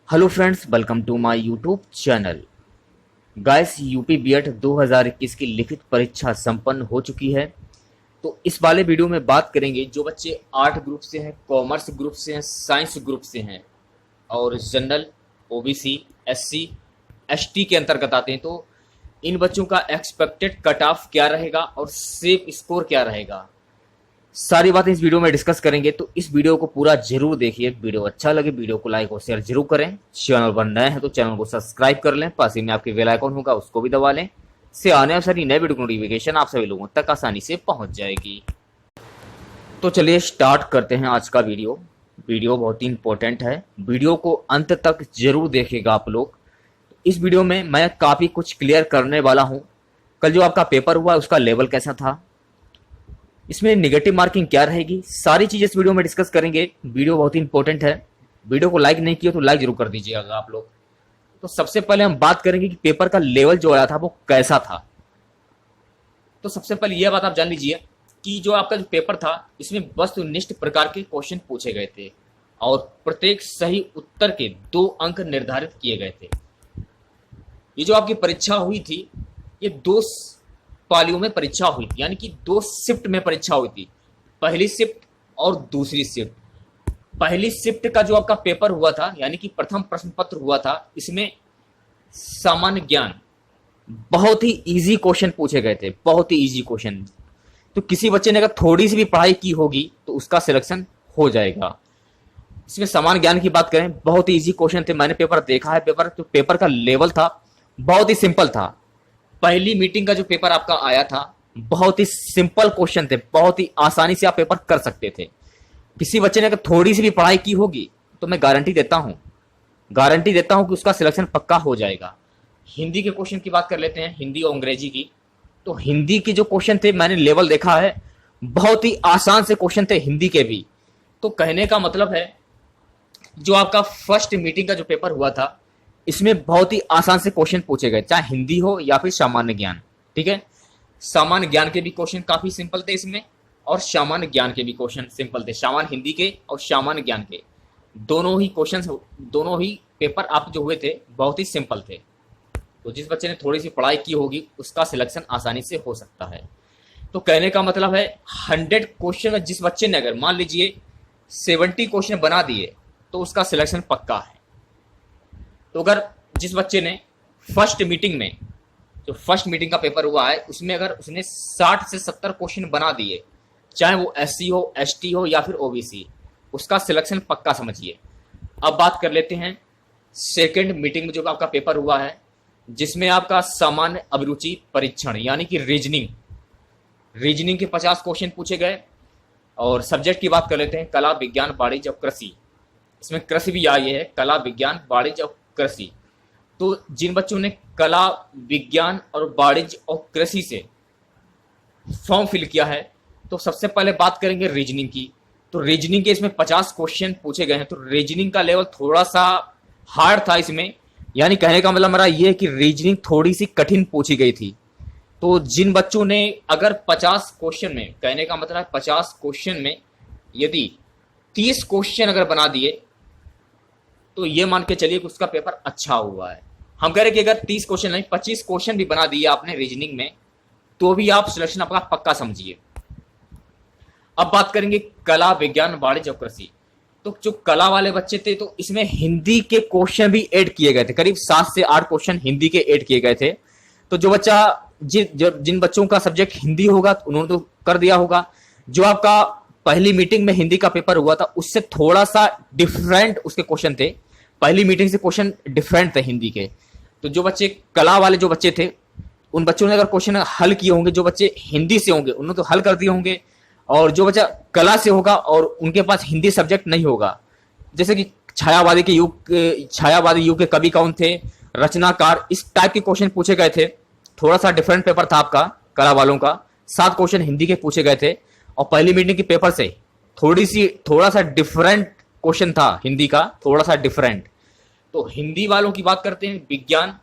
Hello friends, welcome to my YouTube channel. Guys, UP BEd 2021 की लिखित परीक्षा संपन्न हो चुकी है। तो इस वाले वीडियो में बात करेंगे जो बच्चे आर्ट ग्रुप से हैं, कॉमर्स ग्रुप से हैं, साइंस ग्रुप से हैं और जनरल, ओबीसी, एससी, एसटी के अंतर्गत आते हैं। तो इन बच्चों का एक्सपेक्टेड कट ऑफ क्या रहेगा और सेफ स्कोर क्या रहेगा, सारी बातें इस वीडियो में डिस्कस करेंगे। तो इस वीडियो को पूरा जरूर देखिए। वीडियो अच्छा लगे वीडियो को लाइक और शेयर जरूर करें। चैनल पर नए हैं तो चैनल को सब्सक्राइब कर लें। पास ही में आपके बेल आइकन होगा, उसको भी दबा लें। से आने वाली सारी नए वीडियो नोटिफिकेशन आप सभी लोगों तक आसानी से पहुंच जाएगी। तो चलिए स्टार्ट करते हैं आज का वीडियो। वीडियो बहुत ही इंपॉर्टेंट है, वीडियो को अंत तक जरूर देखिएगा आप लोग। इस वीडियो में मैं काफी कुछ क्लियर करने वाला हूं। कल जो आपका पेपर हुआ उसका लेवल कैसा था, इसमें नेगेटिव मार्किंग क्या रहेगी, सारी चीजें इस वीडियो में डिस्कस करेंगे। वीडियो बहुत ही इंपॉर्टेंट है। वीडियो को लाइक नहीं किया तो लाइक जरूर कर दीजिएगा आप लोग। तो सबसे पहले हम बात करेंगे कि पेपर का लेवल जो आया था वो कैसा था। तो सबसे पहले यह बात आप जान लीजिए कि जो आपका जो पेपर था इसमें वस्तुनिष्ठ प्रकार के क्वेश्चन पूछे गए थे और प्रत्येक सही उत्तर के 2 अंक निर्धारित किए गए थे। ये जो आपकी परीक्षा हुई थी ये 2 पालियों में परीक्षा हुई थी, यानी कि 2 शिफ्ट में परीक्षा हुई थी, पहली शिफ्ट और दूसरी शिफ्ट। पहली शिफ्ट का जो आपका पेपर हुआ था, यानी कि प्रथम प्रश्न पत्र हुआ था, इसमें सामान्य ज्ञान बहुत ही इजी क्वेश्चन पूछे गए थे, बहुत ही इजी क्वेश्चन। तो किसी बच्चे ने अगर थोड़ी सी भी पढ़ाई की होगी तो उसका सिलेक्शन हो जाएगा। इसमें सामान्य ज्ञान की बात करें, बहुत ही इजी क्वेश्चन थे। मैंने पेपर देखा है, पेपर का लेवल था बहुत ही सिंपल था। पहली मीटिंग का जो पेपर आपका आया था बहुत ही सिंपल क्वेश्चन थे, बहुत ही आसानी से आप पेपर कर सकते थे। किसी बच्चे ने अगर थोड़ी सी भी पढ़ाई की होगी तो मैं गारंटी देता हूं कि उसका सिलेक्शन पक्का हो जाएगा। हिंदी के क्वेश्चन की बात कर लेते हैं, हिंदी और अंग्रेजी की। तो हिंदी के जो क्वेश्चन थे मैंने लेवल देखा है, बहुत ही आसान से क्वेश्चन थे हिंदी के भी। तो कहने का मतलब है जो आपका फर्स्ट मीटिंग का जो पेपर हुआ था इसमें बहुत ही आसान से क्वेश्चन पूछे गए, चाहे हिंदी हो या फिर सामान्य ज्ञान। ठीक है, सामान्य ज्ञान के भी क्वेश्चन काफी सिंपल थे इसमें और सामान्य ज्ञान के भी क्वेश्चन सिंपल थे। सामान्य हिंदी के और सामान्य ज्ञान के दोनों ही क्वेश्चन, दोनों ही पेपर आप जो हुए थे बहुत ही सिंपल थे। तो जिस बच्चे ने थोड़ी सी पढ़ाई की होगी उसका सिलेक्शन आसानी से हो सकता है। तो कहने का मतलब है 100 क्वेश्चन में जिस बच्चे ने अगर मान लीजिए 70 क्वेश्चन बना दिए तो उसका सिलेक्शन पक्का है। तो अगर जिस बच्चे ने फर्स्ट मीटिंग में, जो फर्स्ट मीटिंग का पेपर हुआ है उसमें अगर उसने 60 से 70 क्वेश्चन बना दिए, चाहे वो एससी हो, एसटी हो या फिर ओबीसी, उसका सिलेक्शन पक्का समझिए। अब बात कर लेते हैं सेकंड मीटिंग में जो आपका पेपर हुआ है जिसमें आपका सामान्य अभिरुचि परीक्षण यानी कि रीजनिंग के 50 क्वेश्चन पूछे गए। और सब्जेक्ट की बात कर लेते हैं, कला, विज्ञान, वाणिज्य और कृषि। इसमें कृषि भी आई है, कला, विज्ञान, वाणिज्य और कृषि। तो जिन बच्चों ने कला, विज्ञान और वाणिज्य और कृषि से फॉर्म फिल किया है तो सबसे पहले बात करेंगे रीजनिंग की। तो रीजनिंग के इसमें 50 क्वेश्चन पूछे गए हैं। तो रीजनिंग का लेवल थोड़ा सा हार्ड था इसमें, यानी कहने का मतलब मेरा ये है कि रीजनिंग थोड़ी सी कठिन पूछी गई थी। तो जिन बच्चों ने अगर 50 क्वेश्चन में, कहने का मतलब है 50 क्वेश्चन में यदि 30 क्वेश्चन अगर बना दिए तो ये मान के चलिए कि उसका पेपर अच्छा हुआ है। हम कह रहे कि अगर 30 क्वेश्चन नहीं 25 क्वेश्चन भी बना दिए आपने रीजनिंग में तो भी आप सिलेक्शन आपका पक्का समझिए। अब बात करेंगे कला, विज्ञान, वाणिज्य और कृषि। तो जो कला वाले बच्चे थे तो इसमें हिंदी के क्वेश्चन भी ऐड किए गए थे, करीब 7 से 8 क्वेश्चन हिंदी के ऐड किए गए थे। तो जो बच्चा जिन बच्चों का सब्जेक्ट हिंदी होगा उन्होंने तो कर दिया होगा। जो आपका पहली मीटिंग में हिंदी का पेपर हुआ था उससे थोड़ा सा डिफरेंट उसके क्वेश्चन थे, पहली मीटिंग से क्वेश्चन डिफरेंट थे हिंदी के। तो जो बच्चे कला वाले जो बच्चे थे उन बच्चों ने अगर क्वेश्चन हल किए होंगे, जो बच्चे हिंदी से होंगे उन्होंने तो हल कर दिए होंगे। और जो बच्चा कला से होगा और उनके पास हिंदी सब्जेक्ट नहीं होगा, जैसे कि छायावादी युग के कवि कौन थे, रचनाकार, इस टाइप के क्वेश्चन पूछे गए थे। थोड़ा सा डिफरेंट पेपर था आपका कला वालों का, 7 क्वेश्चन हिंदी के पूछे गए थे और पहली मीटिंग के पेपर से थोड़ा सा डिफरेंट क्वेश्चन था हिंदी का, थोड़ा सा डिफरेंट। तो हिंदी वालों की बात करते हैं, विज्ञान,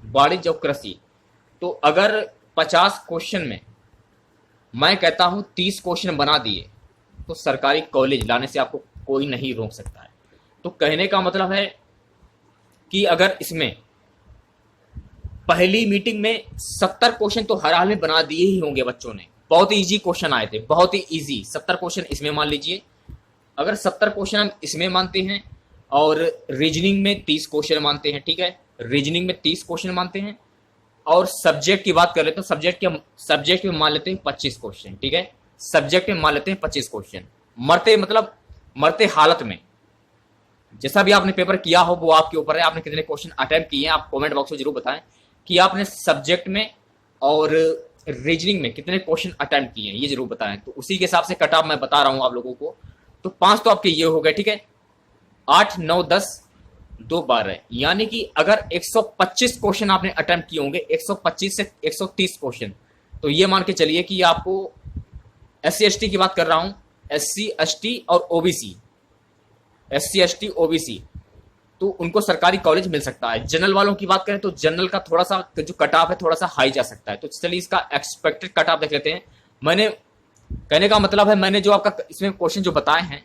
वाणिज्य और कृषि। तो अगर 50 क्वेश्चन में मैं कहता हूं 30 क्वेश्चन बना दिए तो सरकारी कॉलेज लाने से आपको कोई नहीं रोक सकता है। तो कहने का मतलब है कि अगर इसमें पहली मीटिंग में 70 क्वेश्चन तो हर हाल में बना दिए ही होंगे बच्चों ने, बहुत ही इजी क्वेश्चन आए थे, बहुत ही इजी 70 क्वेश्चन इसमें मान लीजिए। अगर 70 क्वेश्चन हम इसमें मानते हैं और रीजनिंग में 30 क्वेश्चन मानते हैं, ठीक है, रीजनिंग में 30 क्वेश्चन मानते हैं, और सब्जेक्ट की बात करें तो सब्जेक्ट में मान लेते हैं 25 क्वेश्चन, ठीक है, सब्जेक्ट में मान लेते हैं 25 क्वेश्चन। मरते हालत में जैसा भी आपने पेपर किया हो वो आपके ऊपर है, आपने कितने क्वेश्चन अटेम्प्ट किए हैं आप कमेंट बॉक्स में जरूर बताएं कि आपने सब्जेक्ट में और रीजनिंग में कितने क्वेश्चन अटेम्प्ट किए हैं, ये जरूर बताएं। तो उसी के हिसाब से कट ऑफ मैं बता रहा हूं आप लोगों को। तो 5 तो आपके ये हो गए, ठीक है, 8, 9, 10, 2, 12, यानी कि अगर 125 क्वेश्चन आपने अटेम्प्ट किए होंगे, 125 से 130 क्वेश्चन, तो ये मान के चलिए कि आपको SC ST की बात कर रहा हूं, SC ST और OBC, SC ST OBC, तो उनको सरकारी कॉलेज मिल सकता है। जनरल वालों की बात करें तो जनरल का थोड़ा सा जो कट ऑफ है थोड़ा सा हाई जा सकता है। तो चलिए इसका एक्सपेक्टेड कट ऑफ देख लेते हैं। मैंने कहने का मतलब है, मैंने जो आपका इसमें क्वेश्चन जो बताए हैं,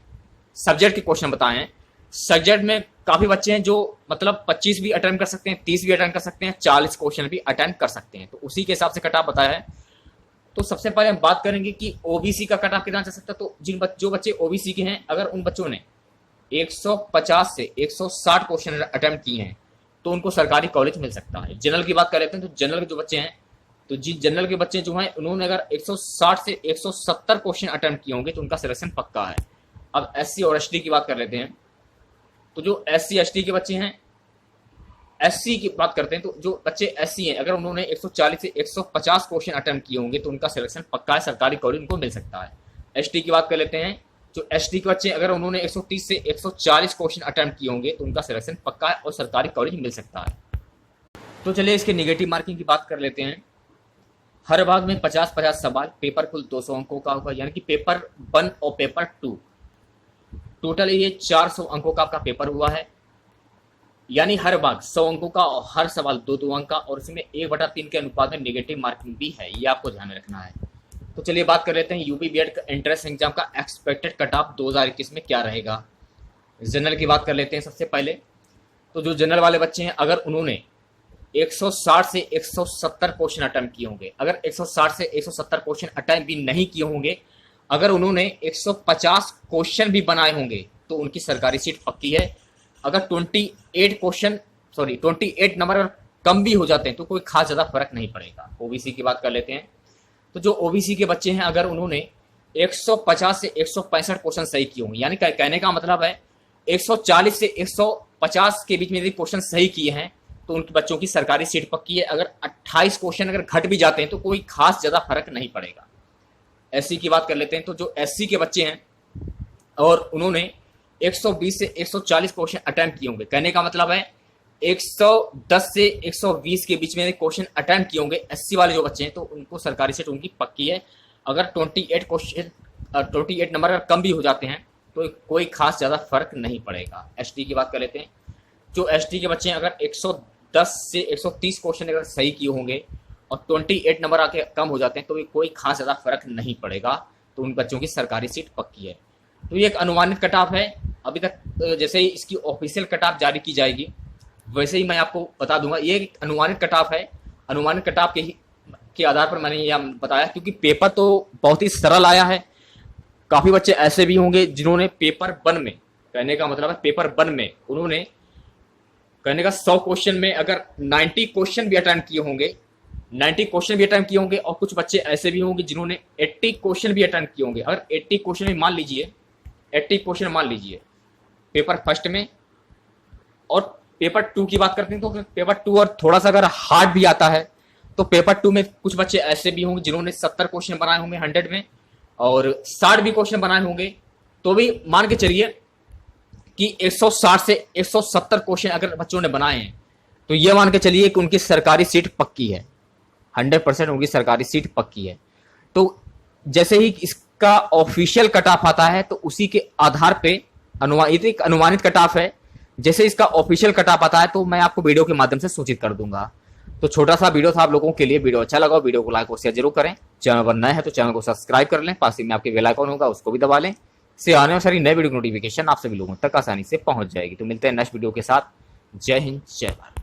सब्जेक्ट के क्वेश्चन बताए हैं, सब्जेक्ट में काफी बच्चे हैं जो मतलब 25 भी अटेम्प्ट कर सकते हैं, 30 भी अटेम्प्ट कर सकते हैं, 40 क्वेश्चन भी अटेम्प्ट कर सकते हैं। तो उसी के हिसाब से कट ऑफ बताया है। तो सबसे पहले हम बात करेंगे कि ओबीसी का कट ऑफ कितना जा सकता है। तो जो बच्चे ओबीसी के हैं, अगर उन बच्चों ने 150 से 160 क्वेश्चन अटेम्प्ट किए हैं तो उनको सरकारी कॉलेज मिल सकता है। जनरल की बात कर लेते हैं, तो जनरल के जो बच्चे हैं, तो जनरल के बच्चे जो हैं उन्होंने अगर 160 से 170 क्वेश्चन अटेम्प्ट किए होंगे तो उनका सिलेक्शन पक्का है। अब SC और ST की बात कर लेते हैं। तो जो SC ST के बच्चे हैं, SC की बात करते हैं, तो जो बच्चे SC हैं अगर उन्होंने 140 से 150 क्वेश्चन अटेम्प्ट किए होंगे तो उनका सिलेक्शन पक्का है, सरकारी कॉलेज उनको मिल सकता है। ST की बात कर लेते हैं, जो ST के बच्चे अगर उन्होंने 130 से 140 क्वेश्चन अटेम्प्ट किए होंगे तो उनका सिलेक्शन पक्का है और सरकारी कॉलेज मिल सकता है। तो चलिए इसके नेगेटिव मार्किंग की बात कर लेते हैं। हर भाग में 50-50 सवाल, पेपर कुल 200 अंकों का होगा, यानी कि पेपर 1 और पेपर 2 टोटल ये 400 अंकों का आपका पेपर हुआ है। यानी हर भाग 100 अंकों का और हर सवाल 2-2 अंक का, और इसमें 1/3 के अनुपात में नेगेटिव मार्किंग भी है, ये आपको ध्यान में रखना है। तो चलिए बात कर लेते हैं यूपी बीएड का एंट्रेंस एग्जाम का एक्सपेक्टेड कट ऑफ 2021 में क्या रहेगा। जनरल की बात कर लेते हैं सबसे पहले। तो जो जनरल वाले बच्चे हैं अगर उन्होंने 160 से 170 क्वेश्चन अटेम्प्ट किए होंगे, अगर 160 से 170 क्वेश्चन अटेम्प्ट भी नहीं किए होंगे, अगर उन्होंने 150 क्वेश्चन भी बनाए होंगे तो उनकी सरकारी सीट पक्की है। अगर 28 नंबर अगर कम भी हो जाते हैं तो कोई खास ज़्यादा फर्क नहीं पड़ेगा। ओबीसी की बात कर लेते हैं। तो जो ओबीसी के बच्चे हैं अगर उन्होंने 150 से 165 क्वेश्चन सही किए होंगे, यानी कहने का मतलब है 140 से 150 के बीच में यदि क्वेश्चन सही किए हैं तो उनके बच्चों की सरकारी सीट पक्की है। अगर 28 क्वेश्चन अगर घट भी जाते हैं तो कोई खास ज़्यादा फर्क नहीं पड़ेगा। SC की बात कर लेते हैं। तो जो SC के बच्चे हैं और उन्होंने 120 से 140 क्वेश्चन अटेम्प्ट किए होंगे, कहने का मतलब है 110 से 120 के बीच में क्वेश्चन अटेम्प्ट किए होंगे SC वाले जो बच्चे हैं, तो उनको सरकारी सीट उनकी पक्की है। अगर 28 नंबर अगर कम भी हो जाते हैं तो कोई खास ज़्यादा फर्क नहीं पड़ेगा। ST की बात कर लेते हैं। जो ST के बच्चे हैं अगर 110 से 130 क्वेश्चन अगर सही किए होंगे और 28 नंबर आके कम हो जाते हैं तो कोई खास ज़्यादा फर्क नहीं पड़ेगा, तो उन बच्चों की सरकारी सीट पक्की है। तो ये एक अनुमानित कट ऑफ है। अभी तक जैसे ही इसकी ऑफिशियल कट ऑफ जारी की जाएगी वैसे ही मैं आपको बता दूंगा। ये एक अनुमानित कट ऑफ है। अनुमानित कट ऑफ के आधार पर मैंने ये बताया, क्योंकि पेपर तो बहुत ही सरल आया है। काफ़ी बच्चे ऐसे भी होंगे जिन्होंने पेपर 1 में, कहने का मतलब है पेपर 1 में उन्होंने कहने का 100 क्वेश्चन में अगर 90 क्वेश्चन भी अटेम्प्ट किए होंगे, 90 क्वेश्चन भी अटेम्प्ट किए होंगे, और कुछ बच्चे ऐसे भी होंगे जिन्होंने 80 क्वेश्चन भी अटेम्प्ट किए होंगे। अगर 80 क्वेश्चन में मान लीजिए 80 क्वेश्चन मान लीजिए पेपर फर्स्ट में, और पेपर 2 की बात करते हैं तो पेपर 2 और थोड़ा सा अगर हार्ड भी आता है तो पेपर 2 में कुछ बच्चे ऐसे भी होंगे जिन्होंने 70 क्वेश्चन बनाए होंगे 100 में, और 60 भी क्वेश्चन बनाए होंगे, तो भी मान के चलिए कि 160 से 170 क्वेश्चन अगर बच्चों ने बनाए हैं तो ये मान के चलिए कि उनकी सरकारी सीट पक्की है, 100% उनकी सरकारी सीट पक्की है। तो जैसे ही इसका ऑफिशियल कट ऑफ आता है तो उसी के आधार पे अनुमानित कट ऑफ है। जैसे इसका ऑफिशियल कट ऑफ आता है तो मैं आपको वीडियो के माध्यम से सूचित कर दूंगा। तो छोटा सा वीडियो था आप लोगों के लिए। वीडियो अच्छा लगा वीडियो को लाइक और शेयर जरूर करें। चैनल पर नए हैं तो चैनल को सब्सक्राइब कर लें, पास ही में आपके बेल आइकन होगा उसको भी दबा लें, से आने वाली सारी नए वीडियो की नोटिफिकेशन आप सभी लोगों तक आसानी से पहुंच जाएगी। तो मिलते हैं नेक्स्ट वीडियो के साथ। जय हिंद, जय भारत।